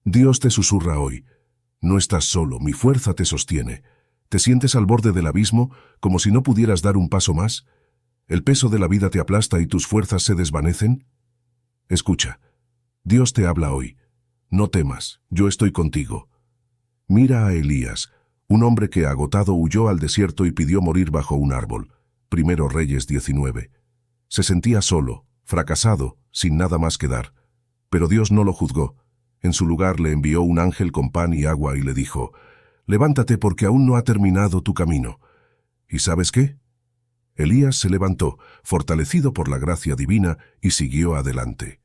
Dios te susurra hoy. No estás solo, mi fuerza te sostiene. ¿Te sientes al borde del abismo, como si no pudieras dar un paso más? ¿El peso de la vida te aplasta y tus fuerzas se desvanecen? Escucha, Dios te habla hoy. No temas, yo estoy contigo. Mira a Elías, un hombre que agotado huyó al desierto y pidió morir bajo un árbol. Primero Reyes 19. Se sentía solo, fracasado, sin nada más que dar. Pero Dios no lo juzgó. En su lugar le envió un ángel con pan y agua y le dijo: «Levántate porque aún no ha terminado tu camino». ¿Y sabes qué? Elías se levantó, fortalecido por la gracia divina, y siguió adelante.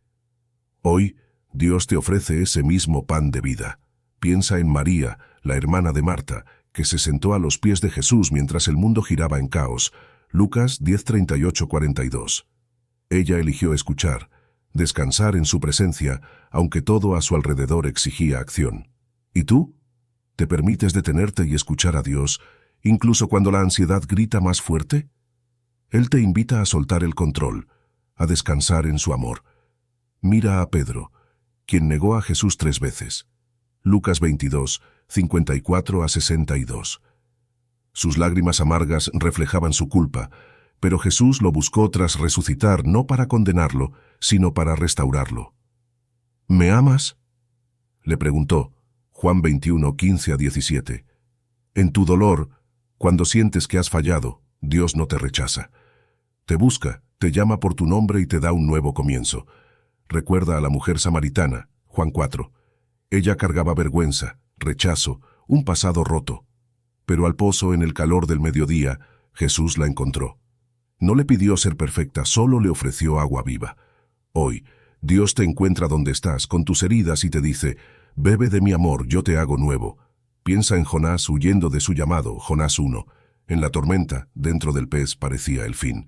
Hoy, Dios te ofrece ese mismo pan de vida. Piensa en María, la hermana de Marta, que se sentó a los pies de Jesús mientras el mundo giraba en caos. Lucas 10:38-42. Ella eligió escuchar, descansar en su presencia, aunque todo a su alrededor exigía acción. ¿Y tú? ¿Te permites detenerte y escuchar a Dios, incluso cuando la ansiedad grita más fuerte? Él te invita a soltar el control, a descansar en su amor. Mira a Pedro, quien negó a Jesús 3 veces. Lucas 22, 54-62. Sus lágrimas amargas reflejaban su culpa, pero Jesús lo buscó tras resucitar no para condenarlo, sino para restaurarlo. ¿Me amas?, le preguntó. Juan 21, 15-17. En tu dolor, cuando sientes que has fallado, Dios no te rechaza. Te busca, te llama por tu nombre y te da un nuevo comienzo. Recuerda a la mujer samaritana, Juan 4. Ella cargaba vergüenza, rechazo, un pasado roto. Pero al pozo en el calor del mediodía, Jesús la encontró. No le pidió ser perfecta, solo le ofreció agua viva. Hoy, Dios te encuentra donde estás, con tus heridas, y te dice: «Bebe de mi amor, yo te hago nuevo». Piensa en Jonás huyendo de su llamado, Jonás 1. En la tormenta, dentro del pez, parecía el fin.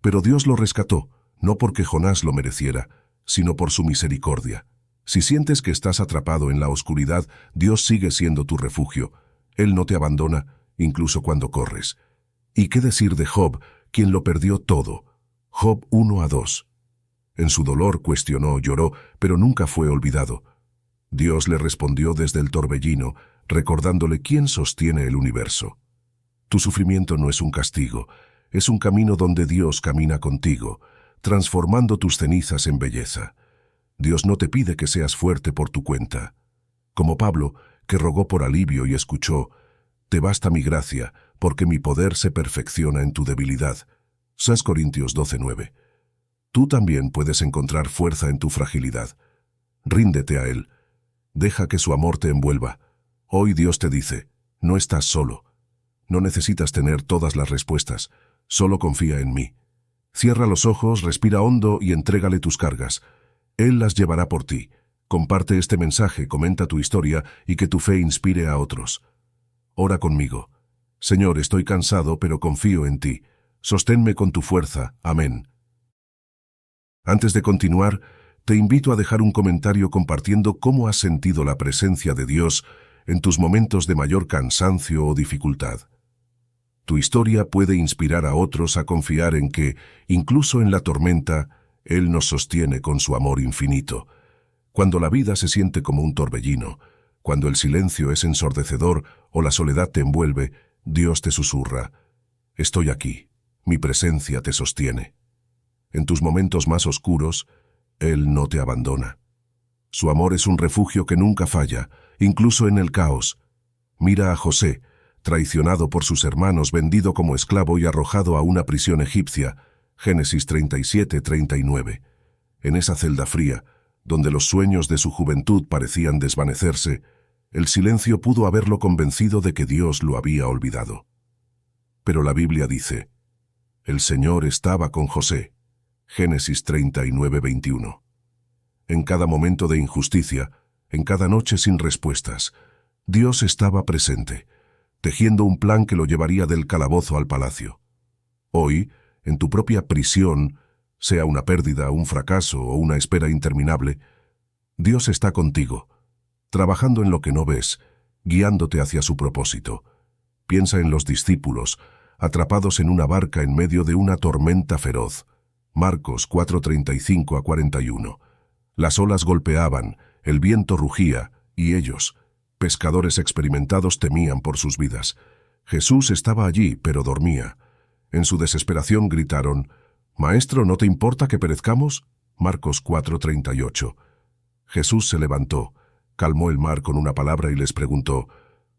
Pero Dios lo rescató, no porque Jonás lo mereciera, sino por su misericordia. Si sientes que estás atrapado en la oscuridad, Dios sigue siendo tu refugio. Él no te abandona, incluso cuando corres. ¿Y qué decir de Job, quien lo perdió todo? Job 1-2. En su dolor cuestionó, lloró, pero nunca fue olvidado. Dios le respondió desde el torbellino, recordándole quién sostiene el universo. Tu sufrimiento no es un castigo, es un camino donde Dios camina contigo, transformando tus cenizas en belleza. Dios no te pide que seas fuerte por tu cuenta. Como Pablo, que rogó por alivio y escuchó: «Te basta mi gracia, porque mi poder se perfecciona en tu debilidad». 2 Corintios 12:9. Tú también puedes encontrar fuerza en tu fragilidad. Ríndete a Él. Deja que su amor te envuelva. Hoy Dios te dice: no estás solo. No necesitas tener todas las respuestas. Solo confía en mí. Cierra los ojos, respira hondo y entrégale tus cargas. Él las llevará por ti. Comparte este mensaje, comenta tu historia y que tu fe inspire a otros. Ora conmigo. Señor, estoy cansado, pero confío en ti. Sosténme con tu fuerza. Amén. Antes de continuar, te invito a dejar un comentario compartiendo cómo has sentido la presencia de Dios en tus momentos de mayor cansancio o dificultad. Tu historia puede inspirar a otros a confiar en que, incluso en la tormenta, Él nos sostiene con su amor infinito. Cuando la vida se siente como un torbellino, cuando el silencio es ensordecedor o la soledad te envuelve, Dios te susurra: estoy aquí, mi presencia te sostiene. En tus momentos más oscuros, Él no te abandona. Su amor es un refugio que nunca falla, incluso en el caos. Mira a José, traicionado por sus hermanos, vendido como esclavo y arrojado a una prisión egipcia. Génesis 37-39. En esa celda fría, donde los sueños de su juventud parecían desvanecerse, el silencio pudo haberlo convencido de que Dios lo había olvidado. Pero la Biblia dice: el Señor estaba con José. Génesis 39-21. En cada momento de injusticia, en cada noche sin respuestas, Dios estaba presente, tejiendo un plan que lo llevaría del calabozo al palacio. Hoy, en tu propia prisión, sea una pérdida, un fracaso o una espera interminable, Dios está contigo, trabajando en lo que no ves, guiándote hacia su propósito. Piensa en los discípulos, atrapados en una barca en medio de una tormenta feroz. Marcos 4:35-41. Las olas golpeaban, El viento rugía, y ellos, pescadores experimentados, temían por sus vidas. Jesús estaba allí, pero dormía. En su desesperación gritaron: «Maestro, ¿no te importa que perezcamos?». Marcos 4:38. Jesús se levantó, calmó el mar con una palabra y les preguntó: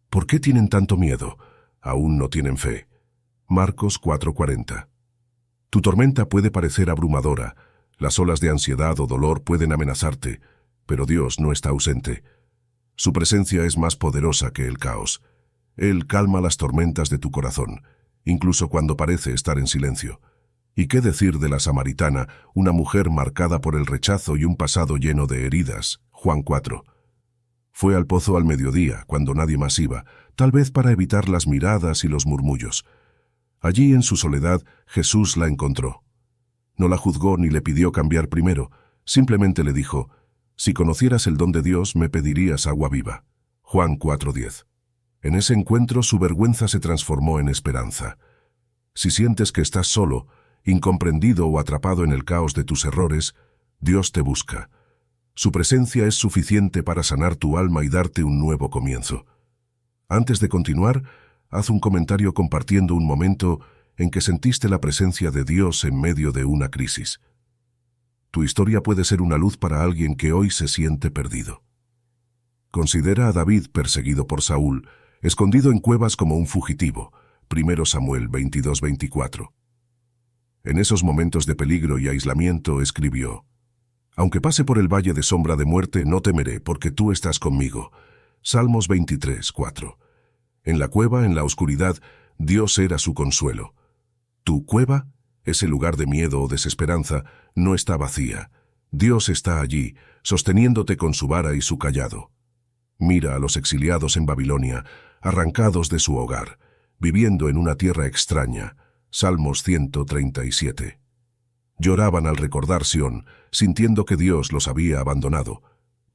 «¿Por qué tienen tanto miedo? ¿Aún no tienen fe?». Marcos 4:40. Tu tormenta puede parecer abrumadora, las olas de ansiedad o dolor pueden amenazarte, pero Dios no está ausente. Su presencia es más poderosa que el caos. Él calma las tormentas de tu corazón, incluso cuando parece estar en silencio. ¿Y qué decir de la samaritana, una mujer marcada por el rechazo y un pasado lleno de heridas? Juan 4. Fue al pozo al mediodía, cuando nadie más iba, tal vez para evitar las miradas y los murmullos. Allí, en su soledad, Jesús la encontró. No la juzgó ni le pidió cambiar primero, simplemente le dijo: «Si conocieras el don de Dios, me pedirías agua viva». Juan 4:10. En ese encuentro su vergüenza se transformó en esperanza. Si sientes que estás solo, incomprendido o atrapado en el caos de tus errores, Dios te busca. Su presencia es suficiente para sanar tu alma y darte un nuevo comienzo. Antes de continuar, haz un comentario compartiendo un momento en que sentiste la presencia de Dios en medio de una crisis. Tu historia puede ser una luz para alguien que hoy se siente perdido. Considera a David perseguido por Saúl, escondido en cuevas como un fugitivo. 1 Samuel 22:24. En esos momentos de peligro y aislamiento escribió: «Aunque pase por el valle de sombra de muerte, no temeré, porque tú estás conmigo». Salmos 23:4. En la cueva, en la oscuridad, Dios era su consuelo. Tu cueva, ese lugar de miedo o desesperanza, no está vacía. Dios está allí, sosteniéndote con su vara y su cayado. Mira a los exiliados en Babilonia, arrancados de su hogar, viviendo en una tierra extraña. Salmos 137. Lloraban al recordar Sión, sintiendo que Dios los había abandonado.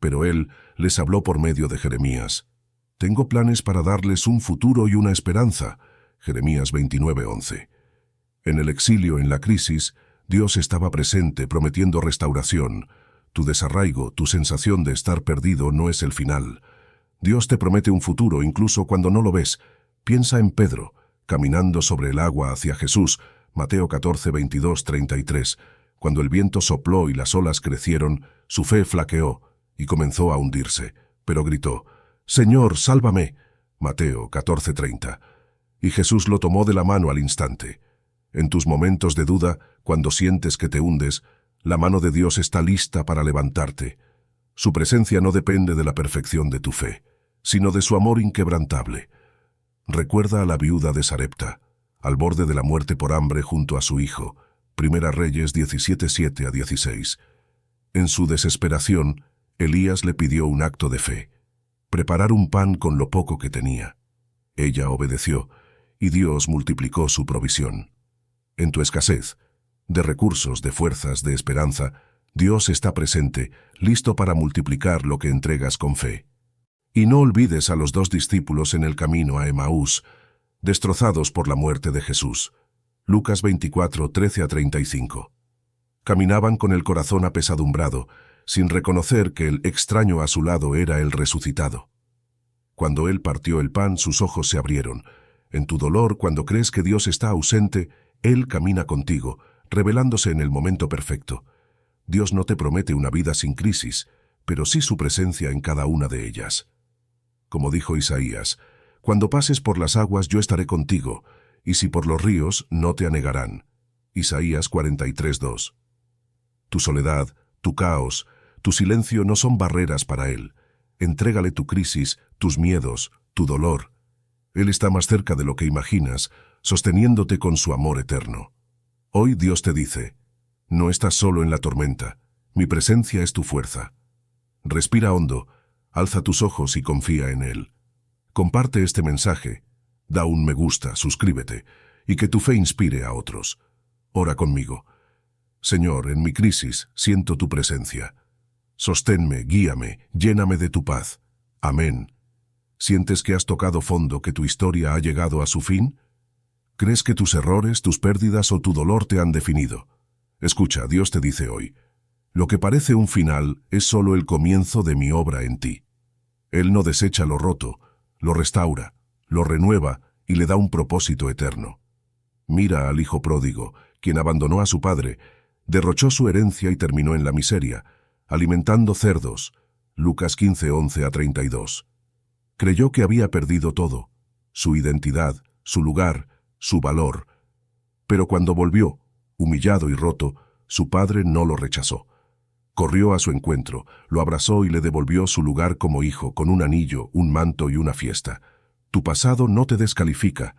Pero Él les habló por medio de Jeremías. «Tengo planes para darles un futuro y una esperanza». Jeremías 29:11. En el exilio, en la crisis, Dios estaba presente, prometiendo restauración. Tu desarraigo, tu sensación de estar perdido no es el final. Dios te promete un futuro incluso cuando no lo ves. Piensa en Pedro, caminando sobre el agua hacia Jesús, Mateo 14:22-33. Cuando el viento sopló y las olas crecieron, su fe flaqueó y comenzó a hundirse, pero gritó: «Señor, sálvame». Mateo 14:30. Y Jesús lo tomó de la mano al instante. En tus momentos de duda, cuando sientes que te hundes, la mano de Dios está lista para levantarte. Su presencia no depende de la perfección de tu fe, sino de su amor inquebrantable. Recuerda a la viuda de Sarepta, al borde de la muerte por hambre junto a su hijo. Primera Reyes 17:7-16. En su desesperación, Elías le pidió un acto de fe: preparar un pan con lo poco que tenía. Ella obedeció, y Dios multiplicó su provisión. En tu escasez, de recursos, de fuerzas, de esperanza, Dios está presente, listo para multiplicar lo que entregas con fe. Y no olvides a los 2 discípulos en el camino a Emaús, destrozados por la muerte de Jesús. Lucas 24:13-35. Caminaban con el corazón apesadumbrado, sin reconocer que el extraño a su lado era el resucitado. Cuando Él partió el pan, sus ojos se abrieron. En tu dolor, cuando crees que Dios está ausente, Él camina contigo, revelándose en el momento perfecto. Dios no te promete una vida sin crisis, pero sí su presencia en cada una de ellas. Como dijo Isaías: «Cuando pases por las aguas yo estaré contigo, y si por los ríos no te anegarán». Isaías 43:2. Tu soledad, tu caos, tu silencio no son barreras para Él. Entrégale tu crisis, tus miedos, tu dolor. Él está más cerca de lo que imaginas, sosteniéndote con su amor eterno. Hoy Dios te dice: no estás solo en la tormenta, mi presencia es tu fuerza. Respira hondo, alza tus ojos y confía en Él. Comparte este mensaje, da un me gusta, suscríbete, y que tu fe inspire a otros. Ora conmigo. Señor, en mi crisis siento tu presencia. Sosténme, guíame, lléname de tu paz. Amén. ¿Sientes que has tocado fondo, que tu historia ha llegado a su fin? ¿Crees que tus errores, tus pérdidas o tu dolor te han definido? Escucha, Dios te dice hoy: Lo que parece un final es solo el comienzo de mi obra en ti. Él no desecha lo roto, lo restaura, lo renueva y le da un propósito eterno. Mira al hijo pródigo, quien abandonó a su padre, derrochó su herencia y terminó en la miseria, alimentando cerdos. Lucas 15, 11-32. Creyó que había perdido todo, su identidad, su lugar, su valor. Pero cuando volvió, humillado y roto, su padre no lo rechazó. Corrió a su encuentro, lo abrazó y le devolvió su lugar como hijo, con un anillo, un manto y una fiesta. Tu pasado no te descalifica.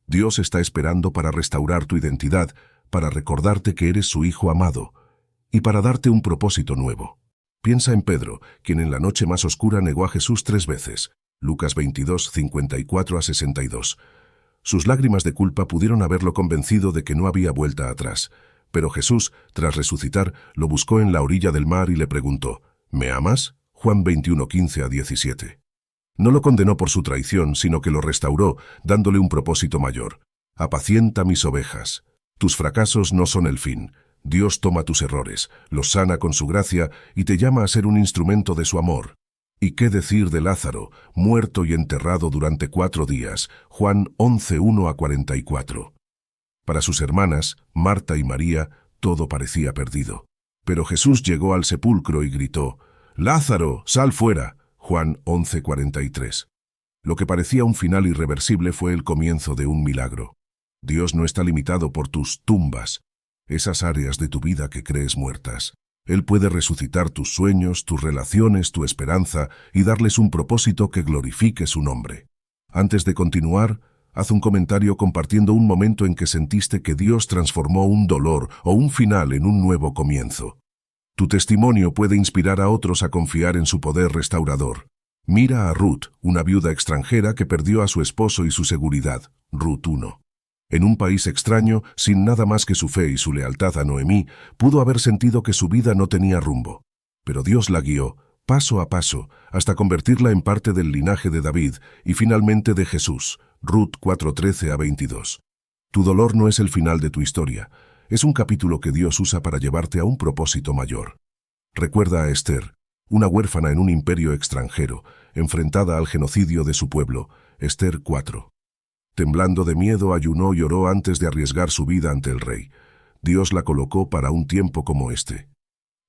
Dios está esperando para restaurar tu identidad, para recordarte que eres su hijo amado, y para darte un propósito nuevo. Piensa en Pedro, quien en la noche más oscura negó a Jesús 3 veces. Lucas 22, 54-62. Sus lágrimas de culpa pudieron haberlo convencido de que no había vuelta atrás. Pero Jesús, tras resucitar, lo buscó en la orilla del mar y le preguntó, ¿me amas? Juan 21, 15-17. No lo condenó por su traición, sino que lo restauró, dándole un propósito mayor. Apacienta mis ovejas. Tus fracasos no son el fin. Dios toma tus errores, los sana con su gracia y te llama a ser un instrumento de su amor. ¿Y qué decir de Lázaro, muerto y enterrado durante 4 días? Juan 11, 1-44. Para sus hermanas, Marta y María, todo parecía perdido. Pero Jesús llegó al sepulcro y gritó, «¡Lázaro, sal fuera!» Juan 11, 43. Lo que parecía un final irreversible fue el comienzo de un milagro. Dios no está limitado por tus tumbas, esas áreas de tu vida que crees muertas. Él puede resucitar tus sueños, tus relaciones, tu esperanza y darles un propósito que glorifique su nombre. Antes de continuar, haz un comentario compartiendo un momento en que sentiste que Dios transformó un dolor o un final en un nuevo comienzo. Tu testimonio puede inspirar a otros a confiar en su poder restaurador. Mira a Ruth, una viuda extranjera que perdió a su esposo y su seguridad. Ruth 1. En un país extraño, sin nada más que su fe y su lealtad a Noemí, pudo haber sentido que su vida no tenía rumbo. Pero Dios la guió, paso a paso, hasta convertirla en parte del linaje de David y finalmente de Jesús. Ruth 4:13-22. Tu dolor no es el final de tu historia. Es un capítulo que Dios usa para llevarte a un propósito mayor. Recuerda a Esther, una huérfana en un imperio extranjero, enfrentada al genocidio de su pueblo. Esther 4. Temblando de miedo, ayunó y oró antes de arriesgar su vida ante el rey. Dios la colocó para un tiempo como este.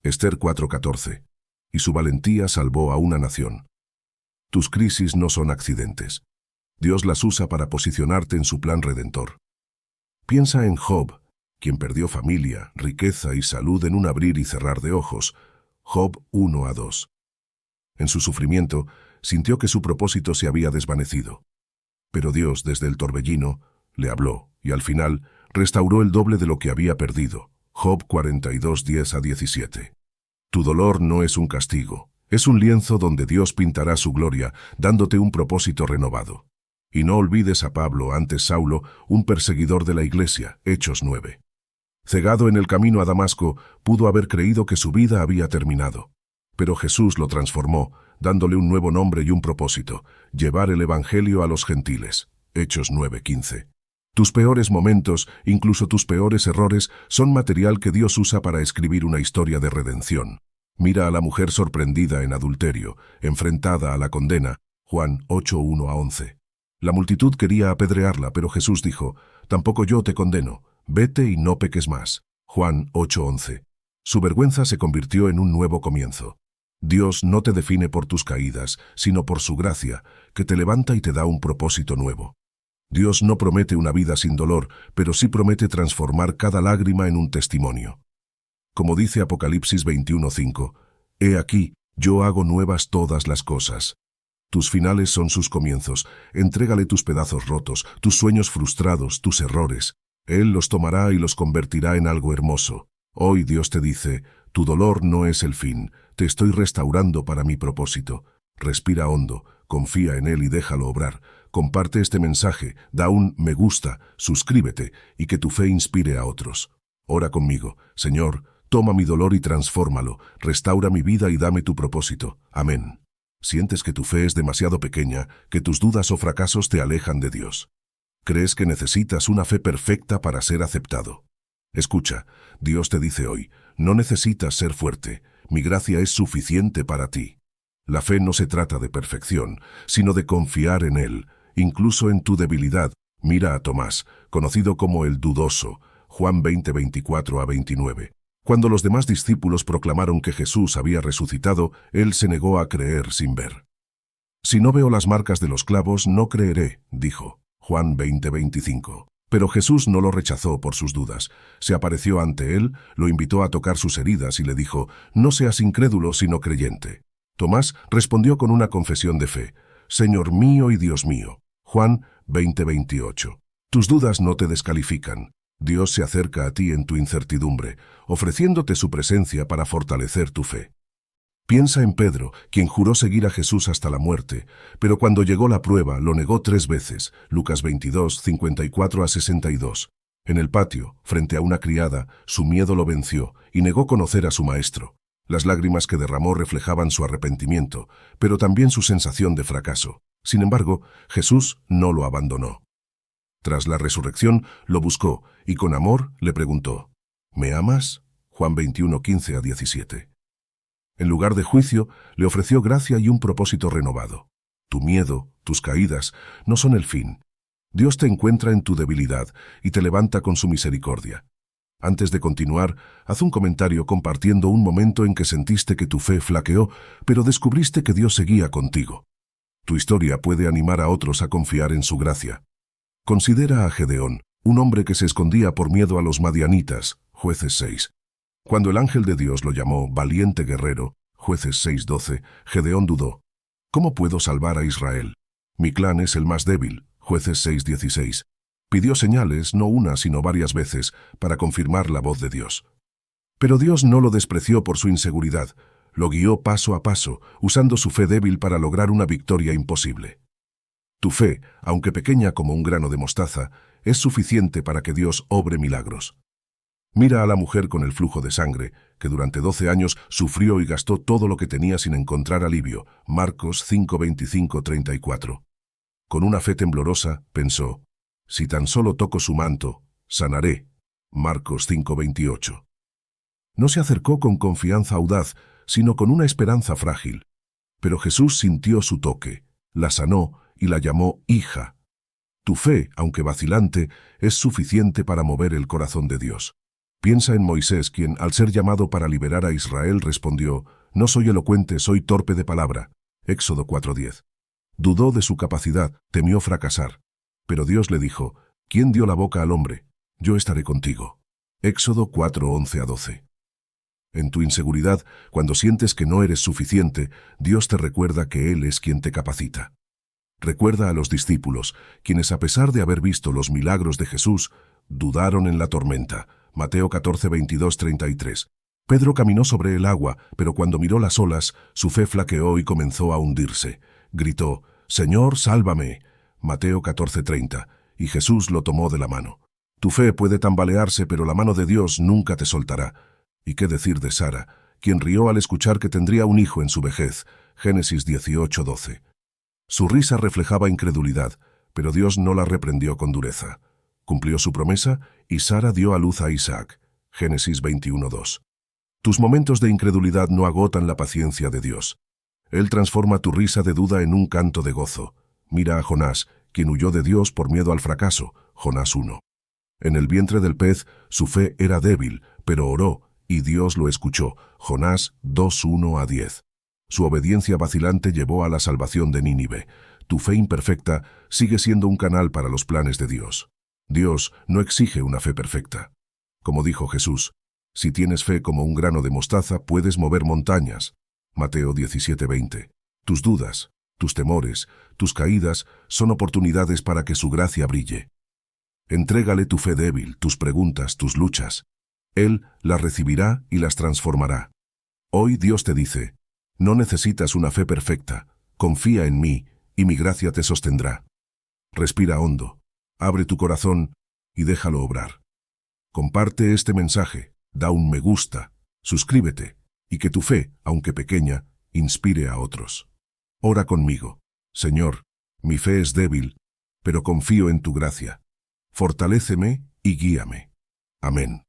Esther 4:14. Y su valentía salvó a una nación. Tus crisis no son accidentes. Dios las usa para posicionarte en su plan redentor. Piensa en Job, quien perdió familia, riqueza y salud en un abrir y cerrar de ojos. Job 1-2. En su sufrimiento, sintió que su propósito se había desvanecido. Pero Dios, desde el torbellino, le habló y al final restauró el doble de lo que había perdido. Job 42:10-17. Tu dolor no es un castigo, es un lienzo donde Dios pintará su gloria, dándote un propósito renovado. Y no olvides a Pablo, antes Saulo, un perseguidor de la iglesia. Hechos 9. Cegado en el camino a Damasco, pudo haber creído que su vida había terminado. Pero Jesús lo transformó, dándole un nuevo nombre y un propósito: llevar el evangelio a los gentiles. Hechos 9:15. Tus peores momentos, incluso tus peores errores, son material que Dios usa para escribir una historia de redención. Mira a la mujer sorprendida en adulterio, enfrentada a la condena. Juan 8:1-11. La multitud quería apedrearla, pero Jesús dijo: «Tampoco yo te condeno, vete y no peques más». Juan 8:11. Su vergüenza se convirtió en un nuevo comienzo. Dios no te define por tus caídas, sino por su gracia, que te levanta y te da un propósito nuevo. Dios no promete una vida sin dolor, pero sí promete transformar cada lágrima en un testimonio. Como dice Apocalipsis 21:5, «He aquí, yo hago nuevas todas las cosas». Tus finales son sus comienzos. Entrégale tus pedazos rotos, tus sueños frustrados, tus errores. Él los tomará y los convertirá en algo hermoso. Hoy Dios te dice: tu dolor no es el fin, te estoy restaurando para mi propósito. Respira hondo, confía en Él y déjalo obrar. Comparte este mensaje, da un me gusta, suscríbete y que tu fe inspire a otros. Ora conmigo. Señor, toma mi dolor y transfórmalo, restaura mi vida y dame tu propósito. Amén. ¿Sientes que tu fe es demasiado pequeña, que tus dudas o fracasos te alejan de Dios? ¿Crees que necesitas una fe perfecta para ser aceptado? Escucha, Dios te dice hoy: no necesitas ser fuerte, mi gracia es suficiente para ti. La fe no se trata de perfección, sino de confiar en Él, incluso en tu debilidad. Mira a Tomás, conocido como el dudoso, Juan 20, 24-29. Cuando los demás discípulos proclamaron que Jesús había resucitado, él se negó a creer sin ver. Si no veo las marcas de los clavos, no creeré, dijo. Juan 20, 25. Pero Jesús no lo rechazó por sus dudas. Se apareció ante él, lo invitó a tocar sus heridas y le dijo, no seas incrédulo sino creyente. Tomás respondió con una confesión de fe, Señor mío y Dios mío. Juan 20, 28. Tus dudas no te descalifican. Dios se acerca a ti en tu incertidumbre, ofreciéndote su presencia para fortalecer tu fe. Piensa en Pedro, quien juró seguir a Jesús hasta la muerte, pero cuando llegó la prueba lo negó 3 veces, Lucas 22, 54-62. En el patio, frente a una criada, su miedo lo venció y negó conocer a su maestro. Las lágrimas que derramó reflejaban su arrepentimiento, pero también su sensación de fracaso. Sin embargo, Jesús no lo abandonó. Tras la resurrección, lo buscó y con amor le preguntó, ¿me amas? Juan 21, 15-17. En lugar de juicio, le ofreció gracia y un propósito renovado. Tu miedo, tus caídas, no son el fin. Dios te encuentra en tu debilidad y te levanta con su misericordia. Antes de continuar, haz un comentario compartiendo un momento en que sentiste que tu fe flaqueó, pero descubriste que Dios seguía contigo. Tu historia puede animar a otros a confiar en su gracia. Considera a Gedeón, un hombre que se escondía por miedo a los madianitas, Jueces 6. Cuando el ángel de Dios lo llamó valiente guerrero, Jueces 6:12, Gedeón dudó. ¿Cómo puedo salvar a Israel? Mi clan es el más débil, Jueces 6:16. Pidió señales, no una sino varias veces, para confirmar la voz de Dios. Pero Dios no lo despreció por su inseguridad, lo guió paso a paso, usando su fe débil para lograr una victoria imposible. Tu fe, aunque pequeña como un grano de mostaza, es suficiente para que Dios obre milagros. Mira a la mujer con el flujo de sangre, que durante 12 años sufrió y gastó todo lo que tenía sin encontrar alivio, Marcos 5:25-34. Con una fe temblorosa, pensó, si tan solo toco su manto, sanaré, Marcos 5:28. No se acercó con confianza audaz, sino con una esperanza frágil. Pero Jesús sintió su toque, la sanó y la llamó hija. Tu fe, aunque vacilante, es suficiente para mover el corazón de Dios. Piensa en Moisés, quien, al ser llamado para liberar a Israel, respondió, no soy elocuente, soy torpe de palabra. Éxodo 4:10. Dudó de su capacidad, temió fracasar. Pero Dios le dijo, ¿quién dio la boca al hombre? Yo estaré contigo. Éxodo 4:11-12. En tu inseguridad, cuando sientes que no eres suficiente, Dios te recuerda que Él es quien te capacita. Recuerda a los discípulos, quienes a pesar de haber visto los milagros de Jesús, dudaron en la tormenta. Mateo 14:22-33. Pedro caminó sobre el agua, pero cuando miró las olas, su fe flaqueó y comenzó a hundirse. Gritó, «Señor, sálvame». Mateo 14:30. Y Jesús lo tomó de la mano. Tu fe puede tambalearse, pero la mano de Dios nunca te soltará. ¿Y qué decir de Sara, quien rió al escuchar que tendría un hijo en su vejez? Génesis 18:12. Su risa reflejaba incredulidad, pero Dios no la reprendió con dureza. Cumplió su promesa y Sara dio a luz a Isaac. Génesis 21:2. Tus momentos de incredulidad no agotan la paciencia de Dios. Él transforma tu risa de duda en un canto de gozo. Mira a Jonás, quien huyó de Dios por miedo al fracaso. Jonás 1. En el vientre del pez, su fe era débil, pero oró, y Dios lo escuchó. Jonás 2:1-10. Su obediencia vacilante llevó a la salvación de Nínive. Tu fe imperfecta sigue siendo un canal para los planes de Dios. Dios no exige una fe perfecta. Como dijo Jesús, si tienes fe como un grano de mostaza, puedes mover montañas. Mateo 17:20. Tus dudas, tus temores, tus caídas son oportunidades para que su gracia brille. Entrégale tu fe débil, tus preguntas, tus luchas. Él las recibirá y las transformará. Hoy Dios te dice, no necesitas una fe perfecta, confía en mí y mi gracia te sostendrá. Respira hondo, abre tu corazón y déjalo obrar. Comparte este mensaje, da un me gusta, suscríbete y que tu fe, aunque pequeña, inspire a otros. Ora conmigo. Señor, mi fe es débil, pero confío en tu gracia. Fortaléceme y guíame. Amén.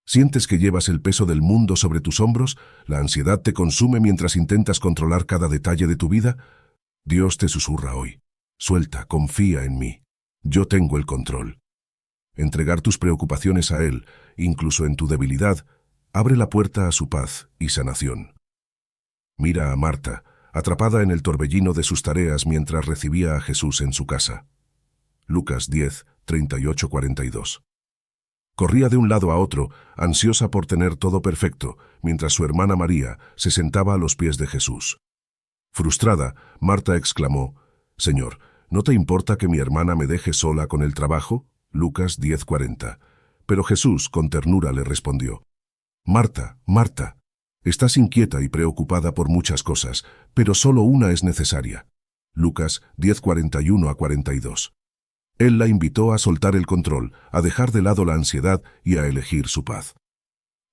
¿Sientes que llevas el peso del mundo sobre tus hombros? ¿La ansiedad te consume mientras intentas controlar cada detalle de tu vida? Dios te susurra hoy. Suelta, confía en mí. Yo tengo el control. Entregar tus preocupaciones a Él, incluso en tu debilidad, abre la puerta a su paz y sanación. Mira a Marta, atrapada en el torbellino de sus tareas mientras recibía a Jesús en su casa. Lucas 10, 38-42. Corría de un lado a otro, ansiosa por tener todo perfecto, mientras su hermana María se sentaba a los pies de Jesús. Frustrada, Marta exclamó, «Señor, ¿no te importa que mi hermana me deje sola con el trabajo?» Lucas 10:40. Pero Jesús, con ternura, le respondió, «Marta, Marta, estás inquieta y preocupada por muchas cosas, pero solo una es necesaria». Lucas 10:41-42. Él la invitó a soltar el control, a dejar de lado la ansiedad y a elegir su paz.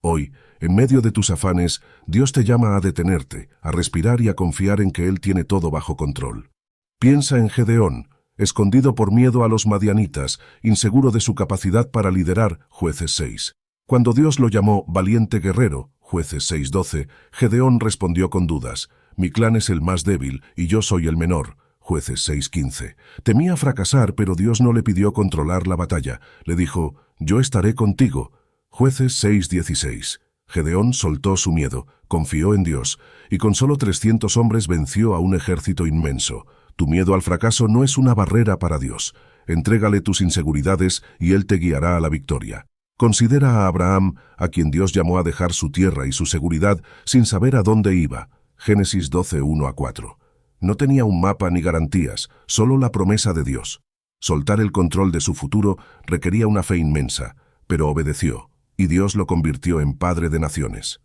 Hoy, en medio de tus afanes, Dios te llama a detenerte, a respirar y a confiar en que Él tiene todo bajo control. Piensa en Gedeón, escondido por miedo a los madianitas, inseguro de su capacidad para liderar, Jueces 6. Cuando Dios lo llamó valiente guerrero, Jueces 6:12, Gedeón respondió con dudas, «Mi clan es el más débil y yo soy el menor». Jueces 6:15. Temía fracasar, pero Dios no le pidió controlar la batalla. Le dijo, «Yo estaré contigo». Jueces 6:16. Gedeón soltó su miedo, confió en Dios, y con solo 300 hombres venció a un ejército inmenso. Tu miedo al fracaso no es una barrera para Dios. Entrégale tus inseguridades y Él te guiará a la victoria. Considera a Abraham, a quien Dios llamó a dejar su tierra y su seguridad sin saber a dónde iba. Génesis 12:1-4. No tenía un mapa ni garantías, solo la promesa de Dios. Soltar el control de su futuro requería una fe inmensa, pero obedeció, y Dios lo convirtió en padre de naciones.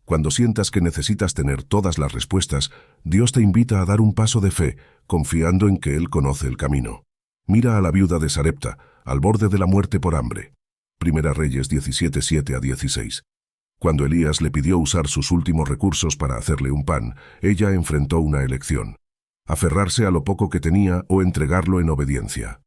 Cuando sientas que necesitas tener todas las respuestas, Dios te invita a dar un paso de fe, confiando en que Él conoce el camino. Mira a la viuda de Sarepta, al borde de la muerte por hambre. Primera Reyes 17:7-16. Cuando Elías le pidió usar sus últimos recursos para hacerle un pan, ella enfrentó una elección: aferrarse a lo poco que tenía o entregarlo en obediencia.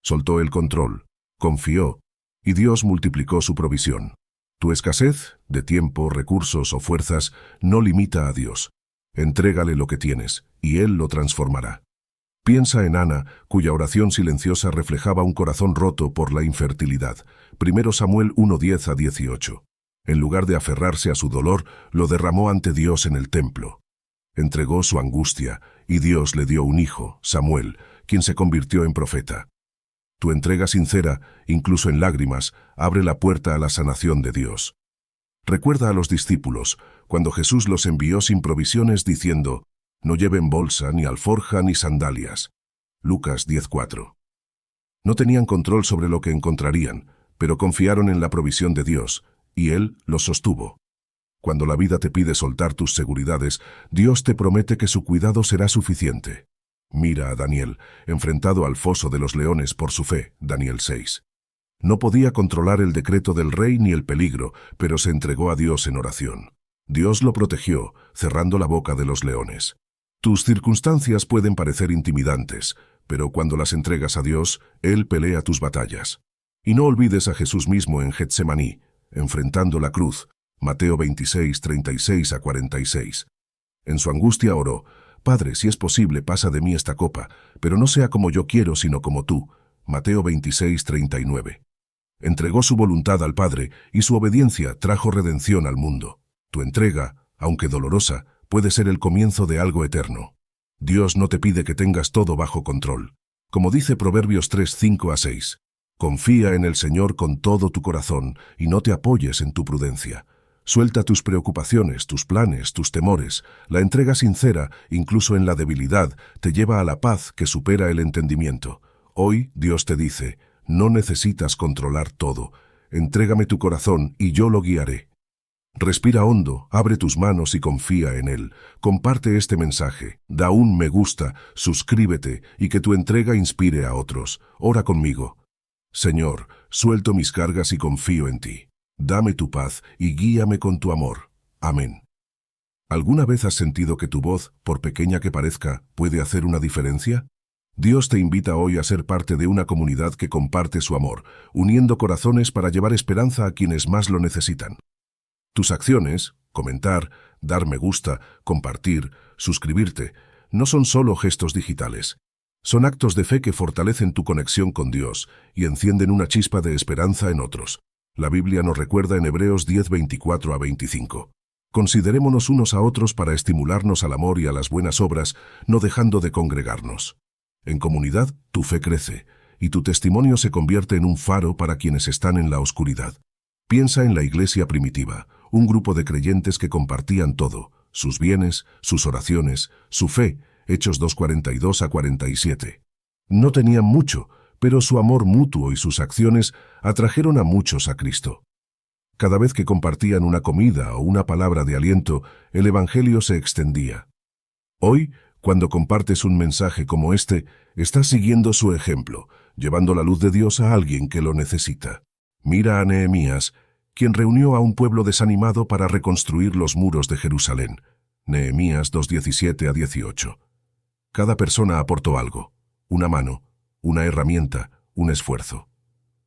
Soltó el control, confió, y Dios multiplicó su provisión. Tu escasez, de tiempo, recursos o fuerzas, no limita a Dios. Entrégale lo que tienes, y Él lo transformará. Piensa en Ana, cuya oración silenciosa reflejaba un corazón roto por la infertilidad. 1 Samuel 1:10-18. En lugar de aferrarse a su dolor, lo derramó ante Dios en el templo. Entregó su angustia, y Dios le dio un hijo, Samuel, quien se convirtió en profeta. Tu entrega sincera, incluso en lágrimas, abre la puerta a la sanación de Dios. Recuerda a los discípulos, cuando Jesús los envió sin provisiones diciendo, «No lleven bolsa, ni alforja, ni sandalias». Lucas 10:4. No tenían control sobre lo que encontrarían, pero confiaron en la provisión de Dios, y Él los sostuvo. Cuando la vida te pide soltar tus seguridades, Dios te promete que su cuidado será suficiente. Mira a Daniel, enfrentado al foso de los leones por su fe, Daniel 6. No podía controlar el decreto del rey ni el peligro, pero se entregó a Dios en oración. Dios lo protegió, cerrando la boca de los leones. Tus circunstancias pueden parecer intimidantes, pero cuando las entregas a Dios, Él pelea tus batallas. Y no olvides a Jesús mismo en Getsemaní, enfrentando la cruz, Mateo 26:36-46. En su angustia oró, «Padre, si es posible, pasa de mí esta copa, pero no sea como yo quiero, sino como tú», Mateo 26:39. Entregó su voluntad al Padre, y su obediencia trajo redención al mundo. Tu entrega, aunque dolorosa, puede ser el comienzo de algo eterno. Dios no te pide que tengas todo bajo control. Como dice Proverbios 3:5-6, confía en el Señor con todo tu corazón y no te apoyes en tu prudencia. Suelta tus preocupaciones, tus planes, tus temores. La entrega sincera, incluso en la debilidad, te lleva a la paz que supera el entendimiento. Hoy Dios te dice, no necesitas controlar todo. Entrégame tu corazón y yo lo guiaré. Respira hondo, abre tus manos y confía en Él. Comparte este mensaje, da un me gusta, suscríbete y que tu entrega inspire a otros. Ora conmigo. Señor, suelto mis cargas y confío en ti. Dame tu paz y guíame con tu amor. Amén. ¿Alguna vez has sentido que tu voz, por pequeña que parezca, puede hacer una diferencia? Dios te invita hoy a ser parte de una comunidad que comparte su amor, uniendo corazones para llevar esperanza a quienes más lo necesitan. Tus acciones, comentar, dar me gusta, compartir, suscribirte, no son solo gestos digitales. Son actos de fe que fortalecen tu conexión con Dios y encienden una chispa de esperanza en otros. La Biblia nos recuerda en Hebreos 10, 24-25. Considerémonos unos a otros para estimularnos al amor y a las buenas obras, no dejando de congregarnos. En comunidad, tu fe crece, y tu testimonio se convierte en un faro para quienes están en la oscuridad. Piensa en la iglesia primitiva, un grupo de creyentes que compartían todo, sus bienes, sus oraciones, su fe, Hechos 2:42-47. No tenían mucho, pero su amor mutuo y sus acciones atrajeron a muchos a Cristo. Cada vez que compartían una comida o una palabra de aliento, el Evangelio se extendía. Hoy, cuando compartes un mensaje como este, estás siguiendo su ejemplo, llevando la luz de Dios a alguien que lo necesita. Mira a Nehemías, quien reunió a un pueblo desanimado para reconstruir los muros de Jerusalén. Nehemías 2:17-18. Cada persona aportó algo, una mano, una herramienta, un esfuerzo.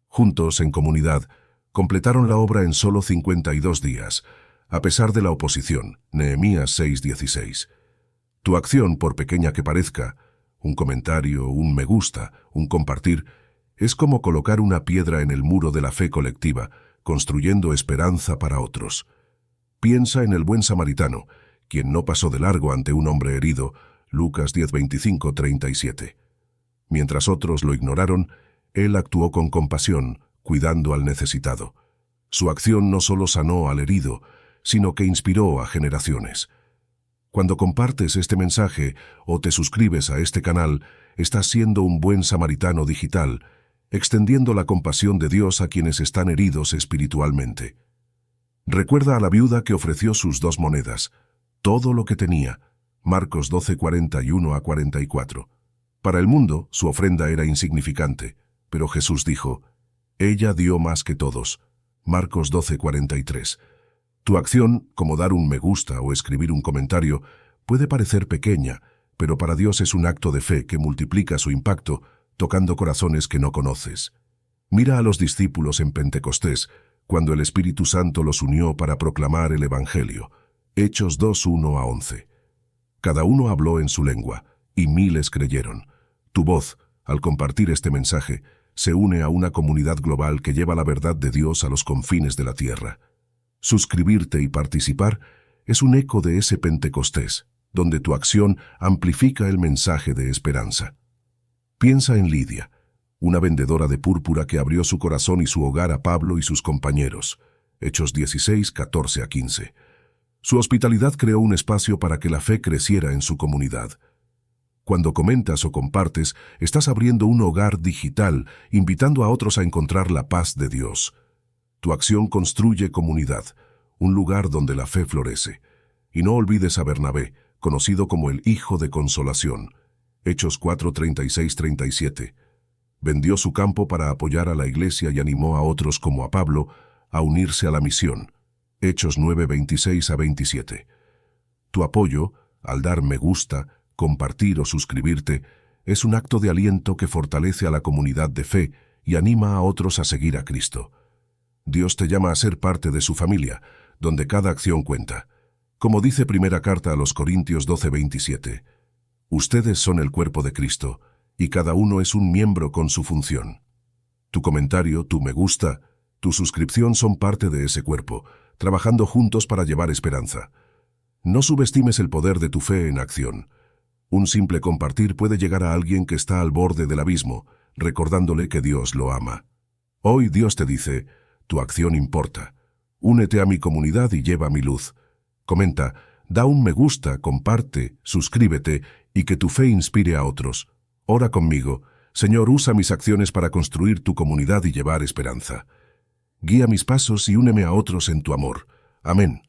Juntos, en comunidad, completaron la obra en solo 52 días, a pesar de la oposición. Nehemías 6:16. Tu acción, por pequeña que parezca, un comentario, un me gusta, un compartir, es como colocar una piedra en el muro de la fe colectiva, construyendo esperanza para otros. Piensa en el buen samaritano, quien no pasó de largo ante un hombre herido, Lucas 10:25-37. Mientras otros lo ignoraron, él actuó con compasión, cuidando al necesitado. Su acción no solo sanó al herido, sino que inspiró a generaciones. Cuando compartes este mensaje o te suscribes a este canal, estás siendo un buen samaritano digital, extendiendo la compasión de Dios a quienes están heridos espiritualmente. Recuerda a la viuda que ofreció sus 2 monedas, todo lo que tenía, Marcos 12:41-44. Para el mundo, su ofrenda era insignificante, pero Jesús dijo, ella dio más que todos, Marcos 12:43. Tu acción, como dar un me gusta o escribir un comentario, puede parecer pequeña, pero para Dios es un acto de fe que multiplica su impacto, tocando corazones que no conoces. Mira a los discípulos en Pentecostés, cuando el Espíritu Santo los unió para proclamar el Evangelio. Hechos 2:1-11. Cada uno habló en su lengua, y miles creyeron. Tu voz, al compartir este mensaje, se une a una comunidad global que lleva la verdad de Dios a los confines de la tierra. Suscribirte y participar es un eco de ese Pentecostés, donde tu acción amplifica el mensaje de esperanza. Piensa en Lidia, una vendedora de púrpura que abrió su corazón y su hogar a Pablo y sus compañeros. Hechos 16:14-15. Su hospitalidad creó un espacio para que la fe creciera en su comunidad. Cuando comentas o compartes, estás abriendo un hogar digital, invitando a otros a encontrar la paz de Dios. Tu acción construye comunidad, un lugar donde la fe florece. Y no olvides a Bernabé, conocido como el Hijo de Consolación. Hechos 4:36-37. Vendió su campo para apoyar a la iglesia y animó a otros como a Pablo a unirse a la misión. Hechos 9:26-27. Tu apoyo, al dar me gusta, compartir o suscribirte, es un acto de aliento que fortalece a la comunidad de fe y anima a otros a seguir a Cristo. Dios te llama a ser parte de su familia, donde cada acción cuenta. Como dice primera carta a los Corintios 12:27, ustedes son el cuerpo de Cristo, y cada uno es un miembro con su función. Tu comentario, tu me gusta, tu suscripción son parte de ese cuerpo, trabajando juntos para llevar esperanza. No subestimes el poder de tu fe en acción. Un simple compartir puede llegar a alguien que está al borde del abismo, recordándole que Dios lo ama. Hoy Dios te dice, tu acción importa. Únete a mi comunidad y lleva mi luz. Comenta, da un me gusta, comparte, suscríbete y que tu fe inspire a otros. Ora conmigo. Señor, usa mis acciones para construir tu comunidad y llevar esperanza. Guía mis pasos y úneme a otros en tu amor. Amén.